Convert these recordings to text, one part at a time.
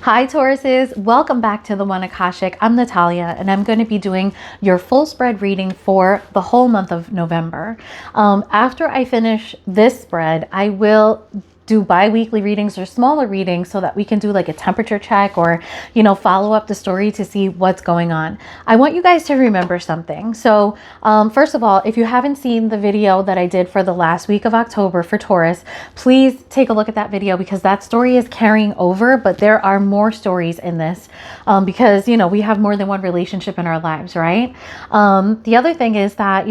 Hi Tauruses, welcome back to the One Akashic. I'm Natalia and I'm going to be doing your full spread reading for the whole month of November. After I finish this spread, I will do bi-weekly readings or smaller readings so that we can do like a temperature check or, follow up the story to see what's going on. I want you guys to remember something. So first of all, if you haven't seen the video that I did for the last week of October for Taurus, please take a look at that video because that story is carrying over, but there are more stories in this because, we have more than one relationship in our lives, right? The other thing is that,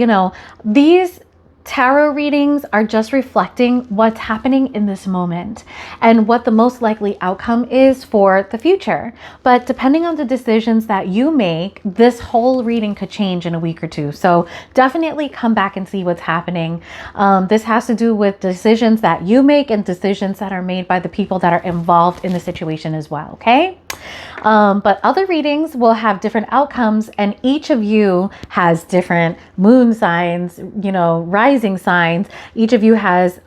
these tarot readings are just reflecting what's happening in this moment and what the most likely outcome is for the future. But depending on the decisions that you make, this whole reading could change in a week or two. So definitely come back and see what's happening. This has to do with decisions that you make and decisions that are made by the people that are involved in the situation as well. Okay. But other readings will have different outcomes, and each of you has different moon signs, rising signs. Each of you has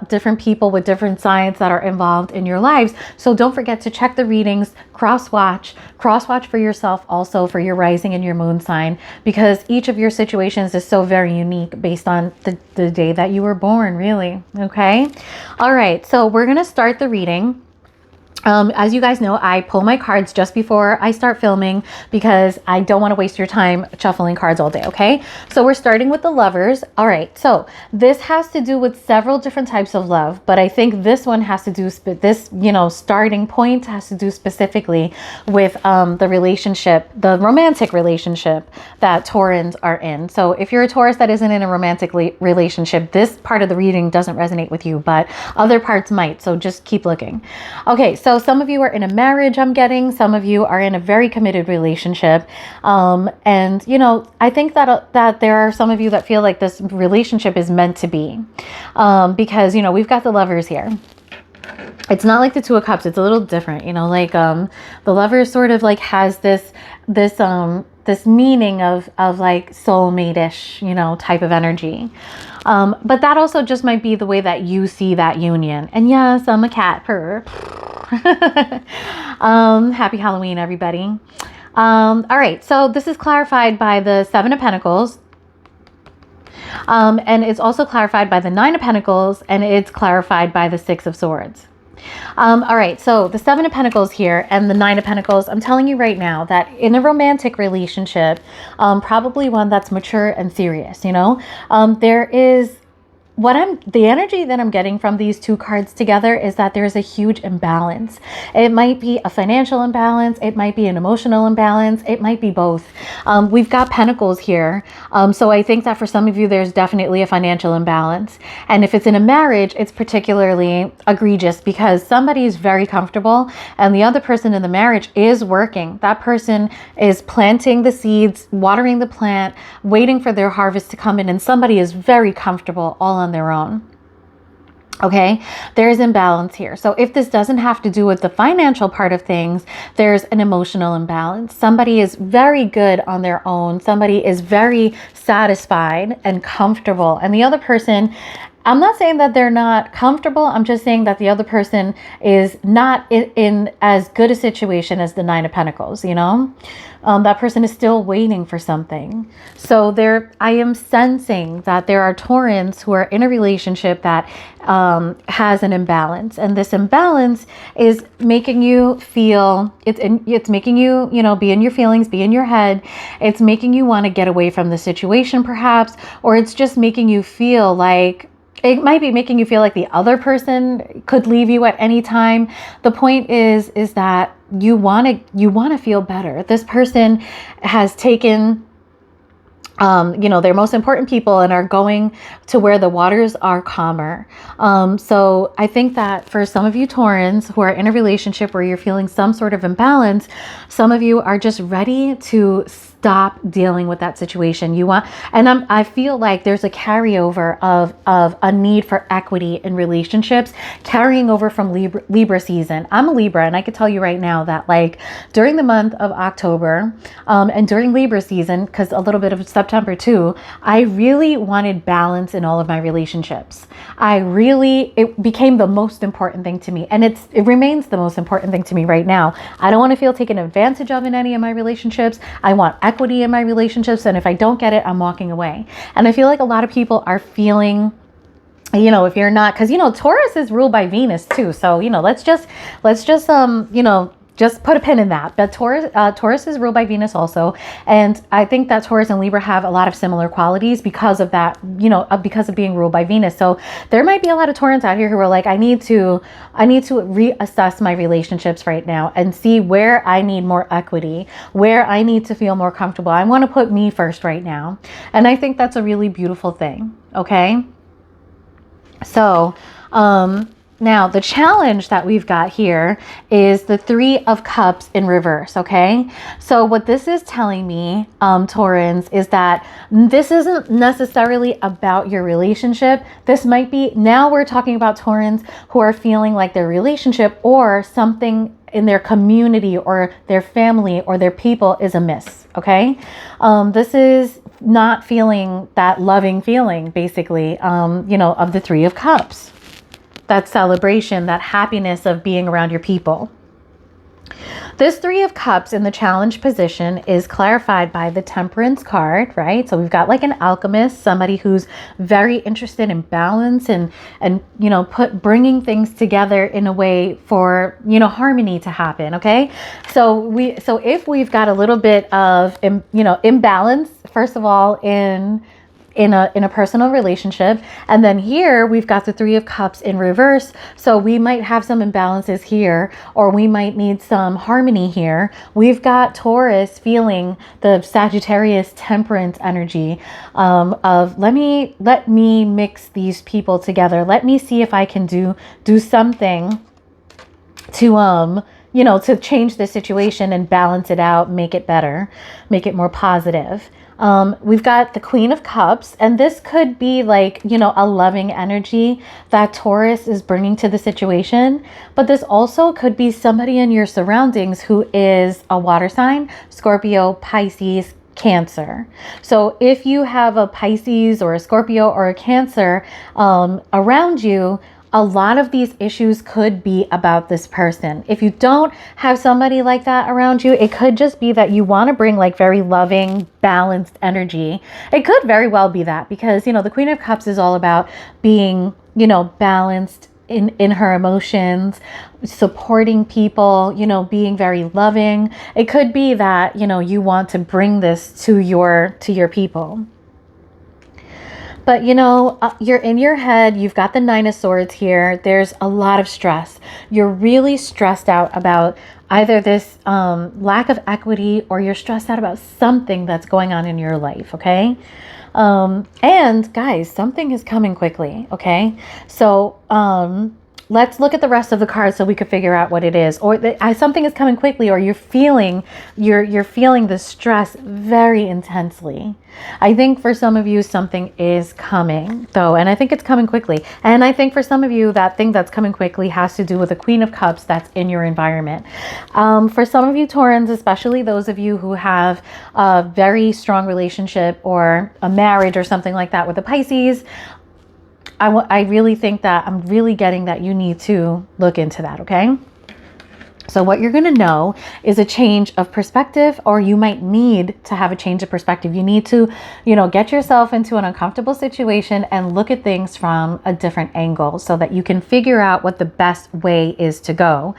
different people with different signs that are involved in your lives. So don't forget to check the readings, cross watch for yourself also for your rising and your moon sign, because each of your situations is so very unique based on the day that you were born, really. Okay. All right. So we're going to start the reading. As you guys know, I pull my cards just before I start filming because I don't want to waste your time shuffling cards all day. Okay. So we're starting with the Lovers. All right. So this has to do with several different types of love, but I think this one has to do starting point has to do specifically with, the relationship, the romantic relationship that Taurans are in. So if you're a Taurus that isn't in a romantic relationship, this part of the reading doesn't resonate with you, but other parts might. So just keep looking. Okay. So some of you are in a marriage, I'm getting. Some of you are in a very committed relationship. And, I think that there are some of you that feel like this relationship is meant to be. Because, we've got the Lovers here. It's not like the Two of Cups. It's a little different, the Lovers sort of like has this meaning of like soulmate-ish, type of energy. But that also just might be the way that you see that union. And yes, I'm a cat purr. Happy Halloween, everybody. All right. So this is clarified by the Seven of Pentacles. And it's also clarified by the Nine of Pentacles, and it's clarified by the Six of Swords. All right. So the Seven of Pentacles here and the Nine of Pentacles, I'm telling you right now that in a romantic relationship, probably one that's mature and serious, there is the energy that I'm getting from these two cards together is that there's a huge imbalance. It might be a financial imbalance. It might be an emotional imbalance. It might be both. We've got Pentacles here. So I think that for some of you, there's definitely a financial imbalance. And if it's in a marriage, it's particularly egregious because somebody is very comfortable and the other person in the marriage is working. That person is planting the seeds, watering the plant, waiting for their harvest to come in, and somebody is very comfortable all on their own. Okay, there's imbalance here. So if this doesn't have to do with the financial part of things, there's an emotional imbalance. Somebody is very good on their own. Somebody is very satisfied and comfortable. And the other person, I'm not saying that they're not comfortable. I'm just saying that the other person is not in as good a situation as the Nine of Pentacles, that person is still waiting for something. So I am sensing that there are Taurans who are in a relationship that has an imbalance. And this imbalance is making you feel, it's making you, be in your feelings, be in your head. It's making you want to get away from the situation perhaps, or it's just making you feel like, it might be making you feel like the other person could leave you at any time. The point is that you want to feel better. This person has taken, their most important people and are going to where the waters are calmer. So I think that for some of you Taurans who are in a relationship where you're feeling some sort of imbalance, some of you are just ready to stop dealing with that situation. I feel like there's a carryover of a need for equity in relationships carrying over from Libra season. I'm a Libra, and I can tell you right now that like during the month of October, and during Libra season, because a little bit of September too, I really wanted balance in all of my relationships. It became the most important thing to me, and it remains the most important thing to me right now. I don't want to feel taken advantage of in any of my relationships. I want equity in my relationships, and if I don't get it, I'm walking away. And I feel like a lot of people are feeling, if you're not, because Taurus is ruled by Venus too. So let's just just put a pin in that. But Taurus is ruled by Venus also. And I think that Taurus and Libra have a lot of similar qualities because of that, because of being ruled by Venus. So there might be a lot of Taurans out here who are like, I need to reassess my relationships right now and see where I need more equity, where I need to feel more comfortable. I want to put me first right now. And I think that's a really beautiful thing. Okay. So, now the challenge that we've got here is the 3 of Cups in reverse. Okay. So what this is telling me, Taurans, is that this isn't necessarily about your relationship. This might be, now we're talking about Taurans who are feeling like their relationship or something in their community or their family or their people is amiss. Okay. This is not feeling that loving feeling, basically, of the 3 of Cups. That celebration, that happiness of being around your people. This 3 of Cups in the challenge position is clarified by the Temperance card, right? So we've got like an alchemist, somebody who's very interested in balance and bringing things together in a way for, harmony to happen. Okay. So if we've got a little bit of, imbalance, first of all, in a personal relationship. And then here we've got the 3 of Cups in reverse. So we might have some imbalances here, or we might need some harmony here. We've got Taurus feeling the Sagittarius Temperance energy of let me mix these people together. Let me see if I can do something to change the situation and balance it out, make it better, make it more positive. We've got the Queen of Cups, and this could be like, a loving energy that Taurus is bringing to the situation. But this also could be somebody in your surroundings who is a water sign, Scorpio, Pisces, Cancer. So if you have a Pisces or a Scorpio or a Cancer around you, a lot of these issues could be about this person. If you don't have somebody like that around you, it could just be that you want to bring like very loving, balanced energy. It could very well be that because, the Queen of Cups is all about being, balanced in her emotions, supporting people, being very loving. It could be that, you want to bring this to your people. But, you're in your head, you've got the 9 of Swords here. There's a lot of stress. You're really stressed out about either this lack of equity, or you're stressed out about something that's going on in your life. Okay. And guys, something is coming quickly. Okay. So, let's look at the rest of the cards so we could figure out what it is. Or something is coming quickly, or you're feeling the stress very intensely. I think for some of you, something is coming though. And I think it's coming quickly. And I think for some of you, that thing that's coming quickly has to do with the Queen of Cups that's in your environment. For some of you Taurans, especially those of you who have a very strong relationship or a marriage or something like that with a Pisces, I really think that I'm really getting that you need to look into that. Okay. So what you're going to know is a change of perspective, or you might need to have a change of perspective. You need to, get yourself into an uncomfortable situation and look at things from a different angle so that you can figure out what the best way is to go.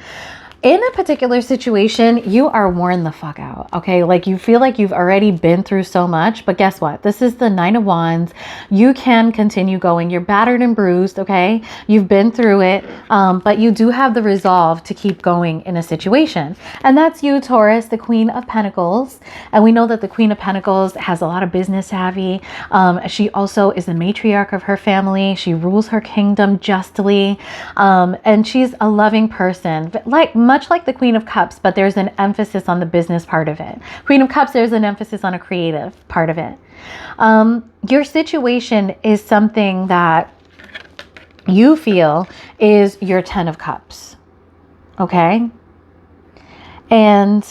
In a particular situation, you are worn the fuck out, okay? Like you feel like you've already been through so much, but guess what? This is the 9 of Wands. You can continue going. You're battered and bruised, okay? You've been through it, but you do have the resolve to keep going in a situation. And that's you, Taurus, the Queen of Pentacles. And we know that the Queen of Pentacles has a lot of business savvy. She also is the matriarch of her family. She rules her kingdom justly. And she's a loving person. But like much like the Queen of Cups, but there's an emphasis on the business part of it. Queen of Cups, there's an emphasis on a creative part of it. Your situation is something that you feel is your 10 of Cups. Okay? And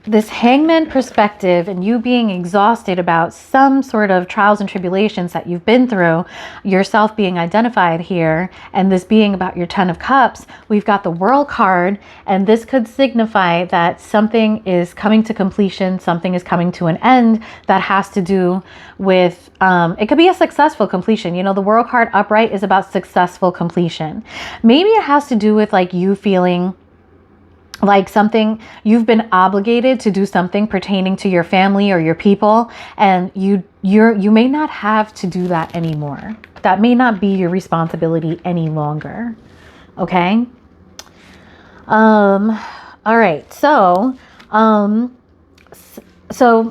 this hangman perspective and you being exhausted about some sort of trials and tribulations that you've been through, yourself being identified here, and this being about your 10 of Cups, we've got the World card, and this could signify that something is coming to completion, something is coming to an end that has to do with, it could be a successful completion. You know, the World card upright is about successful completion. Maybe it has to do with like you feeling like something, you've been obligated to do something pertaining to your family or your people, and you may not have to do that anymore. That may not be your responsibility any longer. Okay. All right. So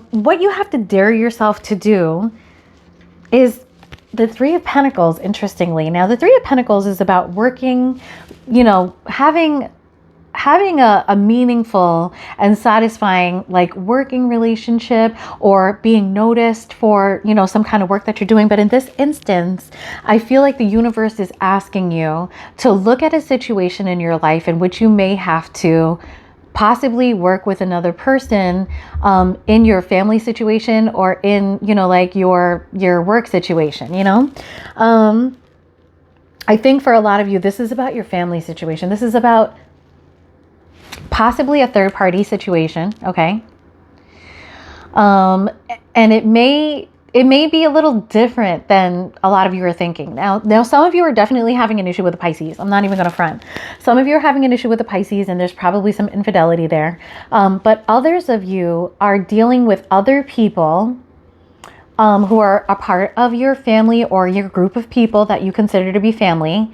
what you have to dare yourself to do is the Three of Pentacles. Interestingly, now the Three of Pentacles is about working, you know, having a meaningful and satisfying like working relationship, or being noticed for, you know, some kind of work that you're doing. But in this instance, I feel like the universe is asking you to look at a situation in your life in which you may have to possibly work with another person in your family situation, or in, you know, like your work situation, you know. I think for a lot of you, this is about your family situation. This is about possibly a third party situation. Okay. And it may be a little different than a lot of you are thinking. Now some of you are definitely having an issue with the Pisces. I'm not even going to front. Some of you are having an issue with the Pisces, and there's probably some infidelity there. But others of you are dealing with other people who are a part of your family or your group of people that you consider to be family.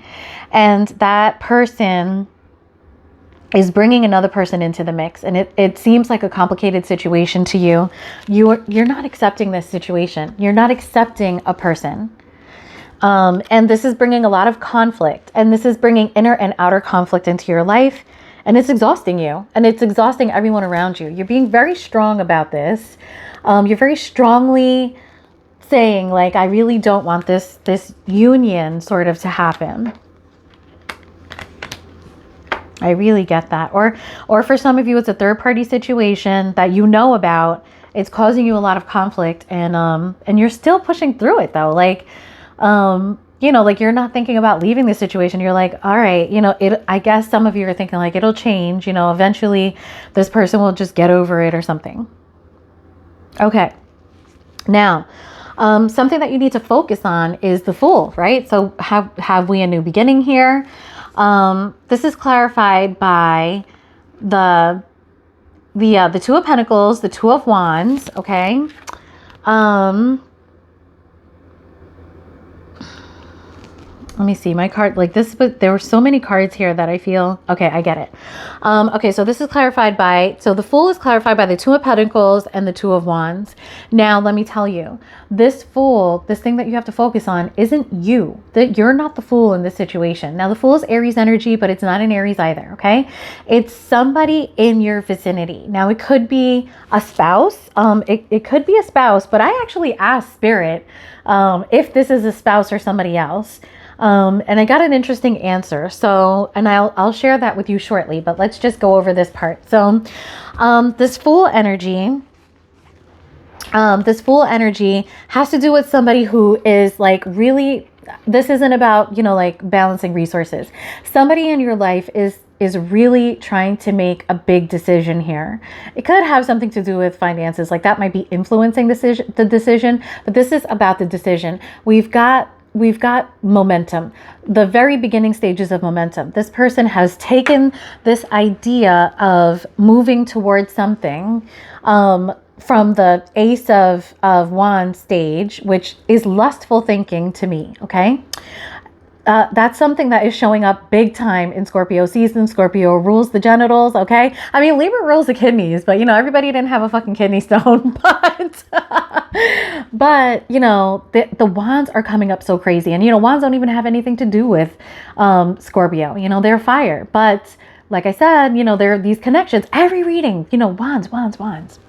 And that person is bringing another person into the mix, and it seems like a complicated situation to you. You're not accepting this situation. You're not accepting a person. And this is bringing a lot of conflict, and this is bringing inner and outer conflict into your life, and it's exhausting you, and it's exhausting everyone around you. You're being very strong about this. You're very strongly saying like, I really don't want this union sort of to happen. I really get that. Or for some of you, it's a third party situation that you know about. It's causing you a lot of conflict, and you're still pushing through it though. Like, you know, like you're not thinking about leaving the situation. You're like, all right, you know, I guess some of you are thinking like it'll change, you know, eventually this person will just get over it or something. Okay. Now, something that you need to focus on is the Fool, right? So have we a new beginning here? This is clarified by the Two of Pentacles, the Two of Wands. Okay. Let me see my card like this, but there were so many cards here that I feel, okay, I get it. Okay, so this is clarified by, so the Fool is clarified by the Two of Pentacles and the Two of Wands. Now, let me tell you, this Fool, this thing that you have to focus on isn't you. That you're not the Fool in this situation. Now, the Fool is Aries energy, but it's not an Aries either, okay? It's somebody in your vicinity. Now, it could be a spouse. It could be a spouse, but I actually asked Spirit if this is a spouse or somebody else. And I got an interesting answer. So, and I'll share that with you shortly, but let's just go over this part. So, this Fool energy has to do with somebody who is like really, this isn't about, you know, like balancing resources. Somebody in your life is really trying to make a big decision here. It could have something to do with finances, like that might be influencing the decision, but this is about the decision. We've got momentum, the very beginning stages of momentum. This person has taken this idea of moving towards something from the Ace of Wands stage, which is lustful thinking to me, okay? That's something that is showing up big time in Scorpio season. Scorpio rules the genitals, okay? I mean, Libra rules the kidneys, but, you know, everybody didn't have a fucking kidney stone. But you know, the wands are coming up so crazy. And, you know, wands don't even have anything to do with Scorpio. You know, they're fire. But like I said, you know, there are these connections. Every reading, you know, wands, wands, wands.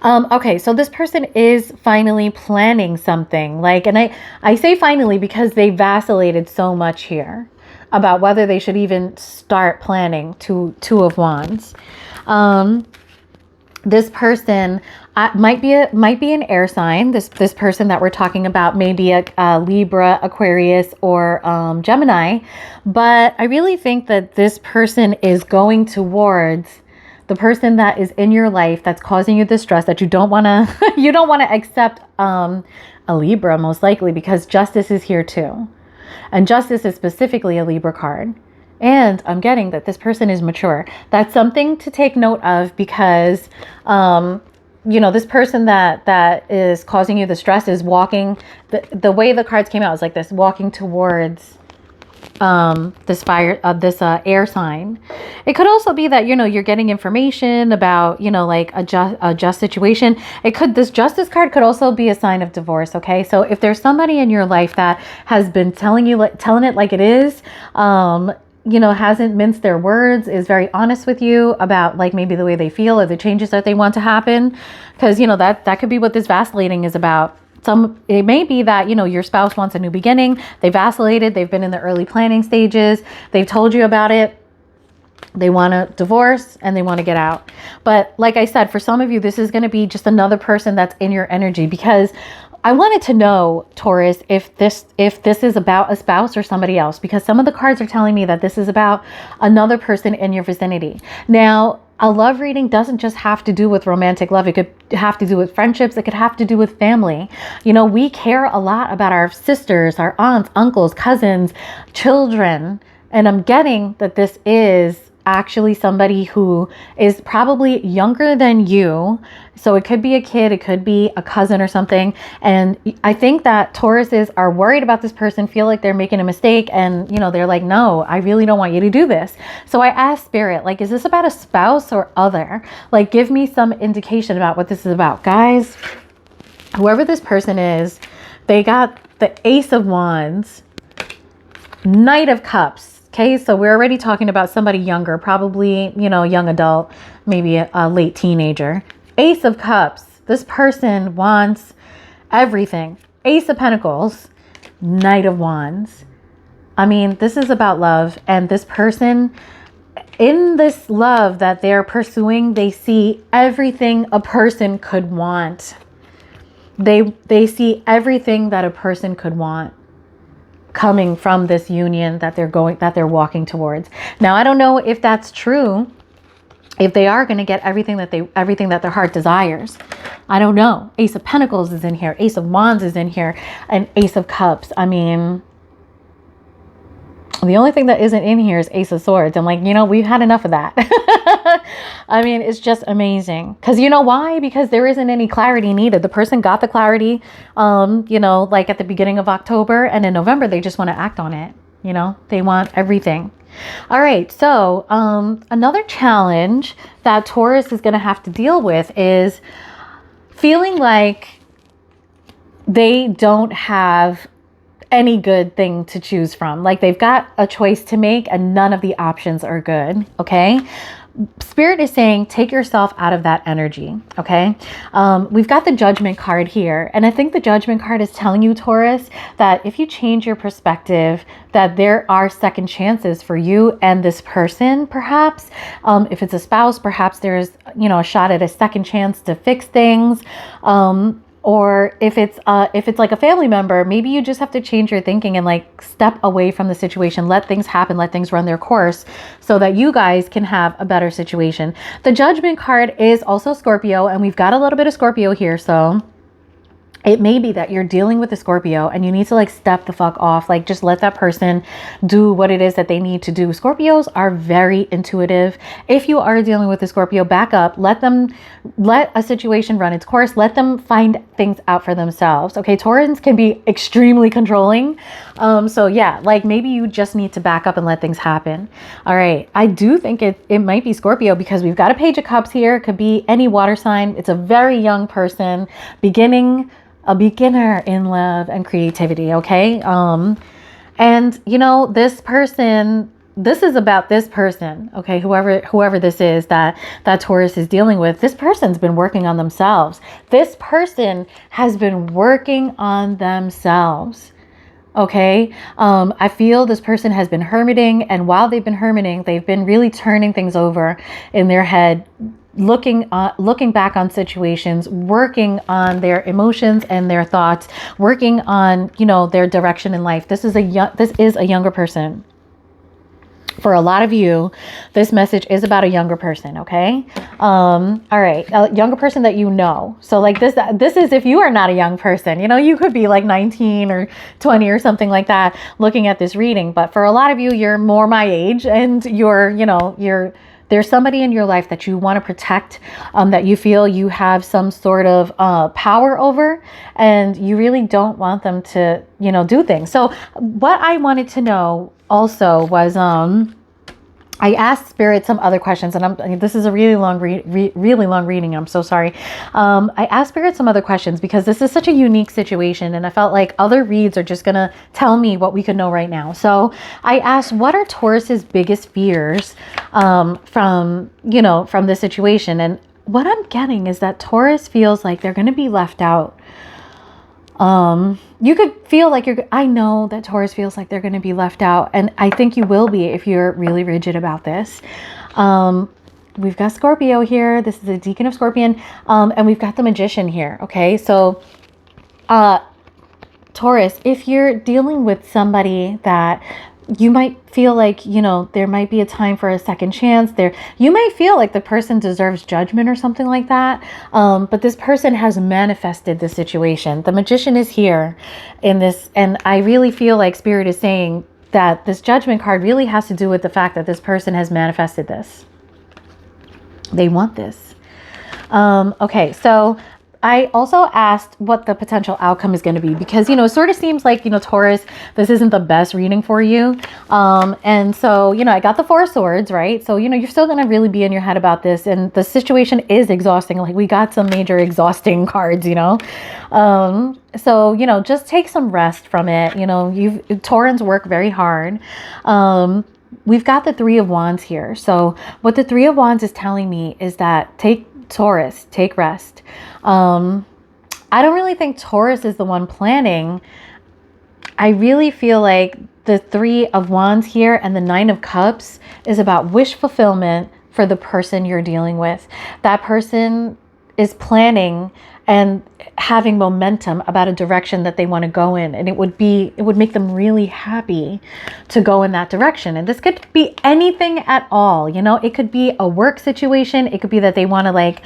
Okay, so this person is finally planning something. Like, and I say finally because they vacillated so much here about whether they should even start planning. Two of Wands. This person might be an air sign. This person that we're talking about may be a Libra, Aquarius, or Gemini. But I really think that this person is going towards the person that is in your life that's causing you the stress that you don't want to you don't want to accept, a Libra most likely, because justice is here too. And justice is specifically a Libra card. And I'm getting that this person is mature. That's something to take note of because, you know, this person that is causing you the stress is walking, the way the cards came out is like this, walking towards this air sign. It could also be that, you know, you're getting information about, you know, like a just situation. This justice card could also be a sign of divorce. Okay. So if there's somebody in your life that has been telling it like it is, you know, hasn't minced their words, is very honest with you about like maybe the way they feel or the changes that they want to happen. Because, you know, that could be what this vacillating is about. It may be that, you know, your spouse wants a new beginning. They vacillated. They've been in the early planning stages. They've told you about it. They want to divorce and they want to get out. But like I said, for some of you, this is going to be just another person that's in your energy, because I wanted to know, Taurus, if this is about a spouse or somebody else, because some of the cards are telling me that this is about another person in your vicinity. Now, a love reading doesn't just have to do with romantic love. It could have to do with friendships. It could have to do with family. You know, we care a lot about our sisters, our aunts, uncles, cousins, children. And I'm getting that this is actually somebody who is probably younger than you. So it could be a kid, it could be a cousin or something. And I think that Tauruses are worried about this person, feel like they're making a mistake. And, you know, they're like, no, I really don't want you to do this. So I asked Spirit, like, is this about a spouse or other? Like, give me some indication about what this is about. Guys, whoever this person is, they got the Ace of Wands, Knight of Cups. Okay, so we're already talking about somebody younger, probably, you know, young adult, maybe a late teenager. Ace of Cups. This person wants everything. Ace of Pentacles, Knight of Wands. I mean, this is about love. And this person, in this love that they're pursuing, they see everything a person could want. They see everything that a person could want coming from this union that they're walking towards. Now, I don't know if that's true, if they are going to get everything that their heart desires. I don't know. Ace of Pentacles is in here. Ace of Wands is in here. And Ace of Cups. I mean, the only thing that isn't in here is Ace of Swords. I'm like, you know, we've had enough of that. I mean, it's just amazing. Because you know why? Because there isn't any clarity needed. The person got the clarity, you know, like at the beginning of October, and in November, they just want to act on it. You know, they want everything. All right. So another challenge that Taurus is going to have to deal with is feeling like they don't have any good thing to choose from. Like they've got a choice to make and none of the options are good. Okay. Spirit is saying, take yourself out of that energy. Okay. We've got the Judgment card here. And I think the Judgment card is telling you, Taurus, that if you change your perspective, that there are second chances for you and this person, perhaps. If it's a spouse, perhaps there's, you know, a shot at a second chance to fix things. Or if it's like a family member, maybe you just have to change your thinking and like step away from the situation, let things happen, let things run their course so that you guys can have a better situation. The Judgment card is also Scorpio, and we've got a little bit of Scorpio here. So it may be that you're dealing with a Scorpio and you need to like step the fuck off. Like just let that person do what it is that they need to do. Scorpios are very intuitive. If you are dealing with a Scorpio, back up, let a situation run its course. Let them find things out for themselves. Okay. Taurans can be extremely controlling. So yeah, like maybe you just need to back up and let things happen. All right. I do think it might be Scorpio because we've got a Page of Cups here. It could be any water sign. It's a very young person, a beginner in love and creativity. Okay. And you know, this person this is about this person, okay? Whoever this is that Taurus is dealing with, this person's been working on themselves. This person has been working on themselves. Okay. I feel this person has been hermiting, and while they've been hermiting, they've been really turning things over in their head, looking back on situations, working on their emotions and their thoughts, working on, their direction in life. This is a younger person. For a lot of you, this message is about a younger person, okay? All right, a younger person that you know. So like this is if you are not a young person, you could be like 19 or 20 or something like that looking at this reading. But for a lot of you, you're more my age, and there's somebody in your life that you want to protect, that you feel you have some sort of power over, and you really don't want them to, do things. So what I wanted to know also was, I asked Spirit some other questions, and this is a really long reading. I'm so sorry. I asked Spirit some other questions because this is such a unique situation, and I felt like other reads are just gonna tell me what we could know right now. So I asked, what are Taurus's biggest fears from this situation? And what I'm getting is that Taurus feels like they're gonna be left out. You could feel like I know that Taurus feels like they're going to be left out. And I think you will be if you're really rigid about this. We've got Scorpio here. This is a Deacon of Scorpion. And we've got the Magician here. Okay. So, Taurus, if you're dealing with somebody that you might feel like, there might be a time for a second chance there. You might feel like the person deserves judgment or something like that. But this person has manifested the situation. The Magician is here in this. And I really feel like Spirit is saying that this Judgment card really has to do with the fact that this person has manifested this. They want this. Okay. So I also asked what the potential outcome is going to be, because, it sort of seems like, Taurus, this isn't the best reading for you. And so, I got the Four of Swords, right? So, you're still going to really be in your head about this. And the situation is exhausting. Like, we got some major exhausting cards, So, just take some rest from it. Taurans work very hard. We've got the Three of Wands here. So what the Three of Wands is telling me is that Taurus, take rest. I don't really think Taurus is the one planning. I really feel like the Three of Wands here and the Nine of Cups is about wish fulfillment for the person you're dealing with. That person is planning and having momentum about a direction that they want to go in. And it would make them really happy to go in that direction. And this could be anything at all. It could be a work situation. It could be that they want to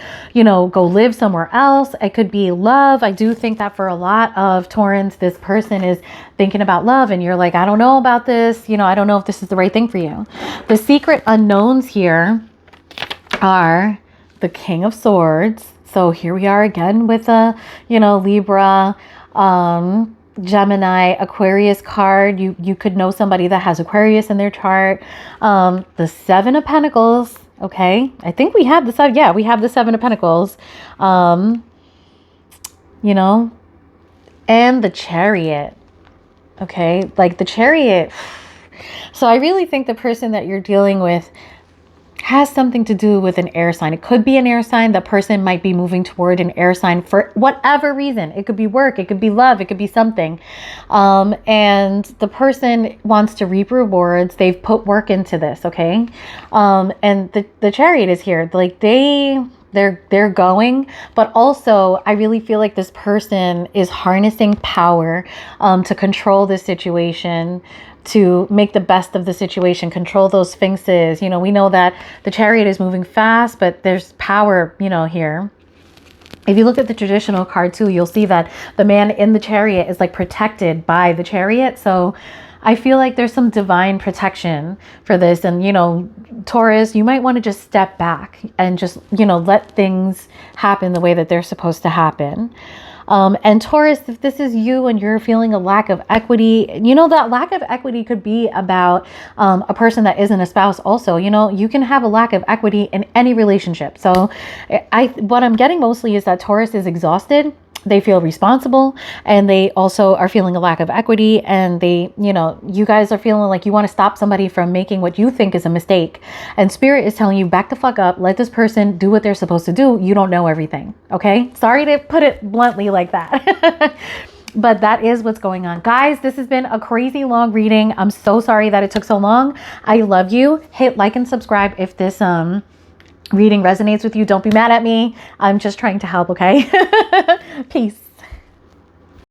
go live somewhere else. It could be love. I do think that for a lot of Taurans, this person is thinking about love, and you're like, I don't know about this. I don't know if this is the right thing for you. The secret unknowns here are the King of Swords. So here we are again with a, Libra, Gemini, Aquarius card. You could know somebody that has Aquarius in their chart. The Seven of Pentacles. Okay. I think we have the Seven. Yeah, we have the Seven of Pentacles. And the Chariot. Okay. Like the Chariot. So I really think the person that you're dealing with has something to do with an air sign. It could be an air sign. The person might be moving toward an air sign for whatever reason. It could be work. It could be love. It could be something. And the person wants to reap rewards. They've put work into this. Okay. And the Chariot is here. Like they're going, but also I really feel like this person is harnessing power, to control this situation, to make the best of the situation, control those sphinxes. We know that the Chariot is moving fast, but there's power, here. If you look at the traditional card too, you'll see that the man in the Chariot is like protected by the Chariot. So I feel like there's some divine protection for this. And, Taurus, you might want to just step back and just, let things happen the way that they're supposed to happen. And Taurus, if this is you and you're feeling a lack of equity, you know, that lack of equity could be about a person that isn't a spouse also. You know, you can have a lack of equity in any relationship. So what I'm getting mostly is that Taurus is exhausted. They feel responsible, and they also are feeling a lack of equity, and they, you know, you guys are feeling like you want to stop somebody from making what you think is a mistake, and Spirit is telling you, back the fuck up, let this person do what they're supposed to do. You don't know everything. Okay, sorry to put it bluntly like that. But that is what's going on. Guys, this has been a crazy long reading. I'm so sorry that it took so long. I love you. Hit like and subscribe if this reading resonates with you. Don't be mad at me. I'm just trying to help, okay? Peace.